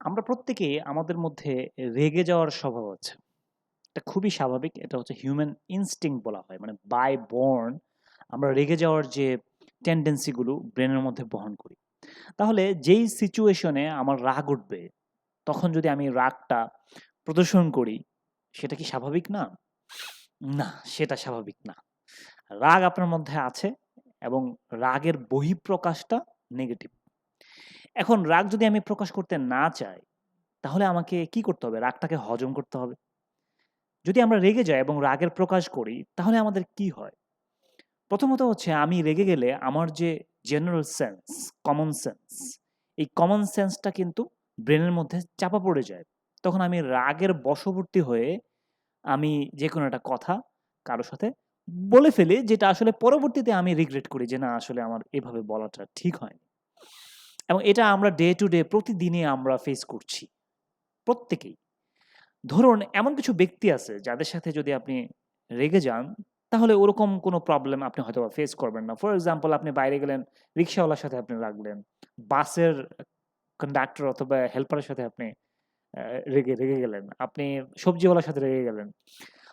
আমরা প্রত্যেকেই আমাদের মধ্যে রেগে যাওয়ার স্বভাব আছে। এটা খুবই স্বাভাবিক। এটা হচ্ছে হিউম্যান ইনস্টিংক্ট বলা হয়। মানে বাই বর্ন আমরা রেগে যাওয়ার যে টেনডেন্সি গুলো ব্রেনের মধ্যে বহন করি। তাহলে যেই সিচুয়েশনে আমার রাগ উঠবে, তখন যদি আমি রাগটা প্রদর্শন করি, সেটা কি স্বাভাবিক না? না, সেটা স্বাভাবিক না। রাগ আপনার মধ্যে আছে এবং রাগের বহিঃপ্রকাশটা নেগেটিভ। এখন রাগ যদি আমি প্রকাশ করতে না চাই, তাহলে আমাকে কি করতে হবে? রাগটাকে হজম করতে হবে। যদি আমরা রেগে যাই এবং রাগের প্রকাশ করি, তাহলে আমাদের কি হয়? প্রথমত হচ্ছে আমি রেগে গেলে আমার যে জেনারেল সেন্স, কমন সেন্স, এই কমন সেন্সটা কিন্তু ব্রেনের মধ্যে চাপা পড়ে যায়। তখন আমি রাগের বশবর্তী হয়ে আমি যেকোনো একটা কথা কারো সাথে বলে ফেলি, যেটা আসলে পরবর্তীতে আমি রিগ্রেট করি যে না আসলে আমার এভাবে বলাটা ঠিক হয়নি। এবং এটা আমরা ডে টু ডে প্রতিদিনই আমরা ফেস করছি। প্রত্যেকেই। ধরুন এমন কিছু ব্যক্তি আছে যাদের সাথে যদি আপনি রেগে যান, তাহলে ওরকম কোনো প্রবলেম আপনি হয়তোবা ফেস করবেন না। ফর এক্সাম্পল আপনি বাইরে গেলেন, রিক্শাওয়ালার সাথে আপনি রাগলেন, বাসের কন্ডাক্টর অথবা হেল্পারের সাথে আপনি রেগে গেলেন। আপনি সবজিওয়ালার সাথে রেগে গেলেন।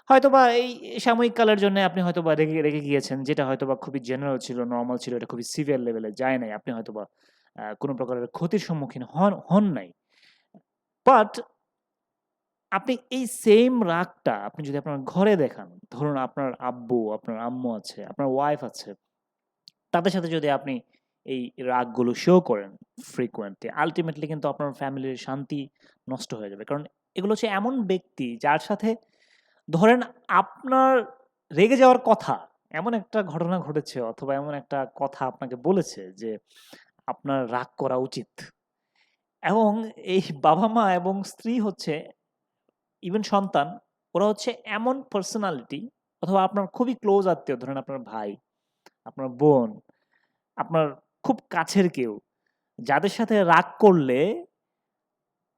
হয়তোবা এই সাময়িক কালের জন্য আপনি হয়তোবা রেগে গিয়েছেন, যেটা হয়তোবা খুবই জেনারেল ছিল, নরমাল ছিল, এটা খুবই সিভিয়ার লেভেলে যায় নাই। আপনি হয়তোবা কোনো প্রকারের ক্ষতির সম্মুখীন হন নাই। বাট আপনি এই সেইম রাগটা আপনি যদি আপনার ঘরে দেখান, ধরুন আপনার আব্বু, আপনার আম্মু আছে, আপনার ওয়াইফ আছে, তাদের সাথে যদি আপনি এই রাগগুলো শো করেন ফ্রিকোয়েন্টলি, আল্টিমেটলি কিন্তু আপনার ফ্যামিলির শান্তি নষ্ট হয়ে যাবে। কারণ এগুলো হচ্ছে এমন ব্যক্তি যার সাথে ধরেন আপনার রেগে যাওয়ার কথা, এমন একটা ঘটনা ঘটেছে অথবা এমন একটা কথা আপনাকে বলেছে যে আপনার রাগ করা উচিত। এবং এই বাবা-মা এবং স্ত্রী হচ্ছে ইভেন সন্তান, ওরা হচ্ছে এমন পার্সোনালিটি অথবা আপনার খুবই ক্লোজ আত্মীয়, ধরেন আপনার ভাই, আপনার বোন, আপনার খুব কাছের কেউ, যাদের সাথে রাগ করলে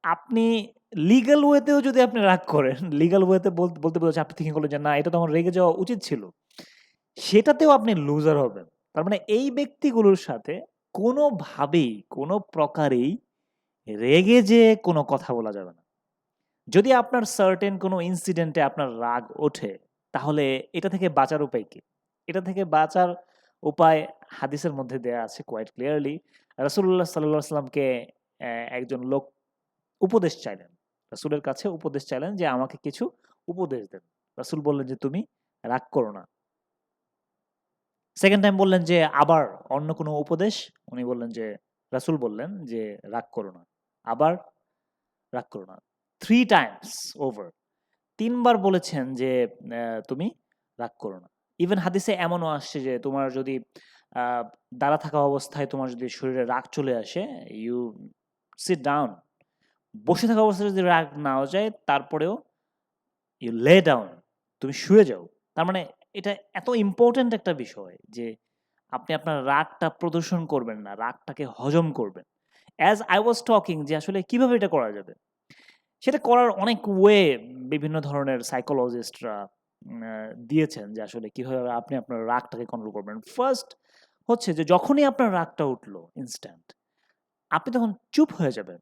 আপনি লিগ্যাল ওয়েতেও যদি আপনি রাগ করেন, লিগ্যাল ওয়েতে বলতে বলেছে আপনি থিঙ্কিং করলেন যে না এটা তো আমার রেগে যাওয়া উচিত ছিল। সেটাতেও আপনি লুজার হবেন। তার মানে এই ব্যক্তিগুলোর সাথে কোনোভাবেই, কোনো প্রকারেই রেগে যেয়ে কোনো কথা বলা যাবে না। যদি আপনার সার্টেন কোনো ইনসিডেন্টে আপনার রাগ ওঠে, তাহলে এটা থেকে বাঁচার উপায় কি? এটা থেকে বাঁচার উপায় হাদিসের মধ্যে দেয়া আছে কোয়াইট ক্লিয়ারলি। রাসূলুল্লাহ সাল্লাল্লাহু আলাইহি ওয়াসাল্লামকে একজন লোক উপদেশ চাইলেন। রাসূলের কাছে উপদেশ চাইলেন যে, "আমাকে কিছু উপদেশ দেন।" রাসূল বললেন যে, "তুমি রাগ করো না।" সেকেন্ড টাইম বললেন যে, "আবার অন্য কোনো উপদেশ?" উনি বললেন যে রাসূল বললেন যে, "রাগ করো না।" আবার, "রাগ করো না।" 3 টাইমস ওভার। ৩ বার বলেছেন যে, "তুমি রাগ করো না।" ইভেন হাদিসে এমনও আসছে যে, তোমার যদি আ দাঁড়া থাকা অবস্থায় তোমার যদি শরীরে রাগ চলে আসে, you sit down. বসে থাকা অবস্থায় যদি রাগ নাও যায়, তারপরেও you lay down. তুমি শুয়ে যাও। তার মানে এটা এত ইম্পোর্টেন্ট একটা বিষয় যে, আপনি আপনার রাগটা প্রদর্শন করবেন না, রাগটাকে হজম করবেন। অ্যাজ I was talking যে আসলে কিভাবে এটা করা যাবে? সেটা করার অনেক ওয়ে বিভিন্ন ধরনের সাইকোলজিস্টরা দিয়েছেন যে আসলে কিভাবে আপনি আপনার রাগটাকে কন্ট্রোল করবেন। ফার্স্ট হচ্ছে যে যখনই আপনার রাগটা উঠলো ইনস্ট্যান্ট, আপনি তখন চুপ হয়ে যাবেন।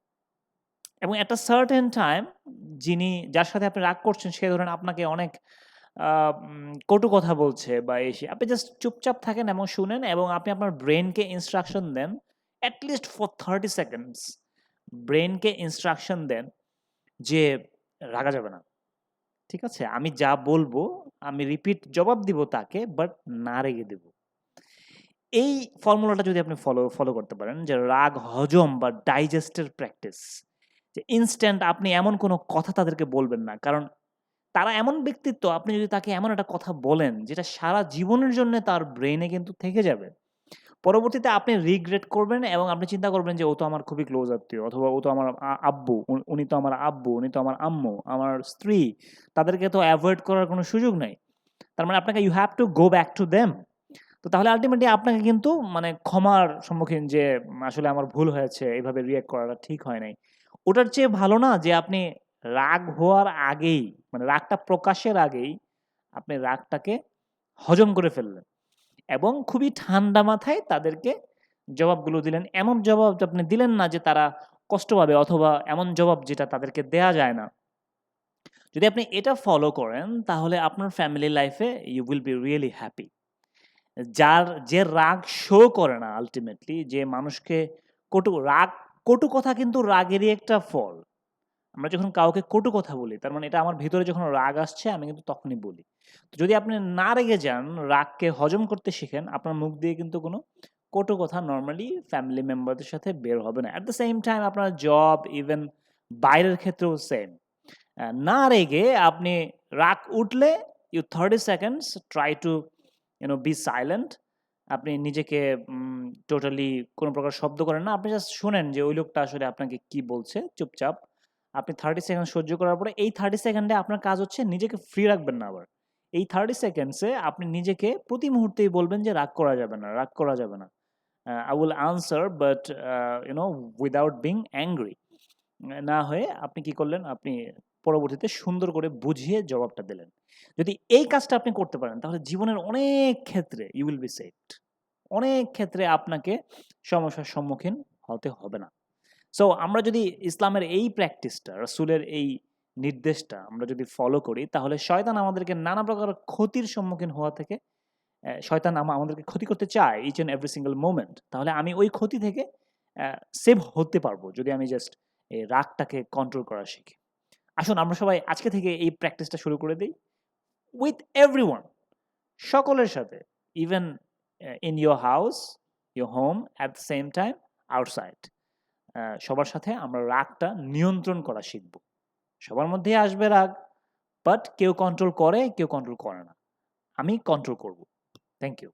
এবং একটা সার্টেন টাইম যার সাথে আপনি রাগ করছেন সে ধরেন আপনাকে অনেক কটু কথা বলছে বা আপনি জাস্ট চুপচাপ থাকেন এবং শুনেন এবং আপনি আপনার ব্রেইনকে ইনস্ট্রাকশন দেন এট লিস্ট ফর 30 সেকেন্ডস। ব্রেইনকে ইনস্ট্রাকশন দেন যে রাগা যাবে না। ঠিক আছে? আমি যা বলবো আমি রিপিট জবাব দিব তাকে, বাট না রেগে দিব। এই ফর্মুলাটা যদি আপনি ফলো করতে পারেন যে রাগ হজম বা ডাইজেস্ট এর প্র্যাকটিস। যে ইনস্ট্যান্ট আপনি এমন কোনো কথা তাদেরকে বলবেন না। কারণ তারা এমন ব্যক্তিত্ব, আপনি যদি তাকে এমন একটা কথা বলেন যেটা সারা জীবনের জন্য তার ব্রেইনে কিন্তু থেকে যাবে। পরবর্তীতে আপনি রিগ্রেট করবেন এবং আপনি চিন্তা করবেন যে ও তো আমার খুবই ক্লোজ আত্মীয় অথবা ও তো আমার আব্বু, উনি তো আমার আব্বু, উনি তো আমার আম্মু, আমার স্ত্রী। তাদেরকে তো এভয়েড করার কোনো সুযোগ নাই। তার মানে আপনাকে you have to go back to them. তো তাহলে আল্টিমেটলি আপনাকে কিন্তু মানে ক্ষমার সম্মুখীন যে আসলে আমার ভুল হয়েছে, এভাবে রিঅ্যাক্ট করাটা ঠিক হয় নাই। ওটার চেয়ে ভালো না যে আপনি রাগ হওয়ার আগেই, মানে রাগটা প্রকাশের আগেই আপনি রাগটাকে হজম করে ফেললেন। এবং খুবই ঠান্ডা মাথায় তাদেরকে জবাবগুলো দিলেন। এমন জবাব আপনি দিলেন না যে তারা কষ্ট পাবে অথবা এমন জবাব যেটা তাদেরকে দেয়া যায় না। যদি আপনি এটা ফলো করেন তাহলে আপনার ফ্যামিলি লাইফে you will be really happy. যে রাগ শো করে না আল্টিমেটলি, যে মানুষকে কটু কথা কিন্তু রাগেরই একটা ফল। আমরা যখন কাউকে কটু কথা বলি তার মানে এটা আমার ভিতরে যখন রাগ আসছে আমি কিন্তু তখনই বলি। তো যদি আপনি না রেগে যান, রাগকে হজম করতে শিখেন, আপনার মুখ দিয়ে কিন্তু কোনো কটু কথা নরমালি ফ্যামিলি মেম্বারদের সাথে বের হবে না। অ্যাট দ্য সেম টাইম আপনার জব, ইভেন বাইরের ক্ষেত্রেও সেম। না রেগে আপনি, রাগ উঠলে you 30 seconds try to be silent. আপনি নিজেকে টোটালি কোনো প্রকার শব্দ করেন না, আপনি জাস্ট শোনেন যে ওই লোকটা আসলে আপনাকে কি বলছে চুপচাপ। আপনি 30 সেকেন্ড সহ্য করার পরে এই 30 সেকেন্ডে আপনার কাজ হচ্ছে নিজেকে ফ্রি রাখবেন না আবার। এই 30 সেকেন্ডসে আপনি নিজেকে প্রতি মুহূর্তেই বলবেন যে রাগ করা যাবে না, রাগ করা যাবে না। I will answer but without being angry. না হয়ে আপনি কি করলেন? আপনি পরবর্তীতে সুন্দর করে বুঝিয়ে জবাবটা দিলেন। যদি এই কাজটা আপনি করতে পারেন তাহলে জীবনের অনেক ক্ষেত্রে you will be saved. অনেক ক্ষেত্রে আপনাকে সমস্যার সম্মুখীন হতে হবে না। সো আমরা যদি ইসলামের এই প্র্যাকটিসটা, রাসূলের এই নির্দেশটা আমরা যদি ফলো করি তাহলে শয়তান আমাদেরকে নানা প্রকার ক্ষতির সম্মুখীন হওয়া থেকে, শয়তান আমাদেরকে ক্ষতি করতে চায় each and every single moment. তাহলে আমি ওই ক্ষতি থেকে সেভ হতে পারবো যদি আমি জাস্ট এই রাগটাকে কন্ট্রোল করা শিখি। আসুন আমরা সবাই আজকে থেকে এই প্র্যাকটিসটা শুরু করে দেই উইথ এভরিওয়ান, সকলের সাথে, even in your house, your home, at the same time outside. সবার সাথে আমরা রাগটা নিয়ন্ত্রণ করা শিখব। সবার মধ্যেই আসবে রাগ, বাট কেউ কন্ট্রোল করে, কেউ কন্ট্রোল করে না। আমি কন্ট্রোল করব। Thank you.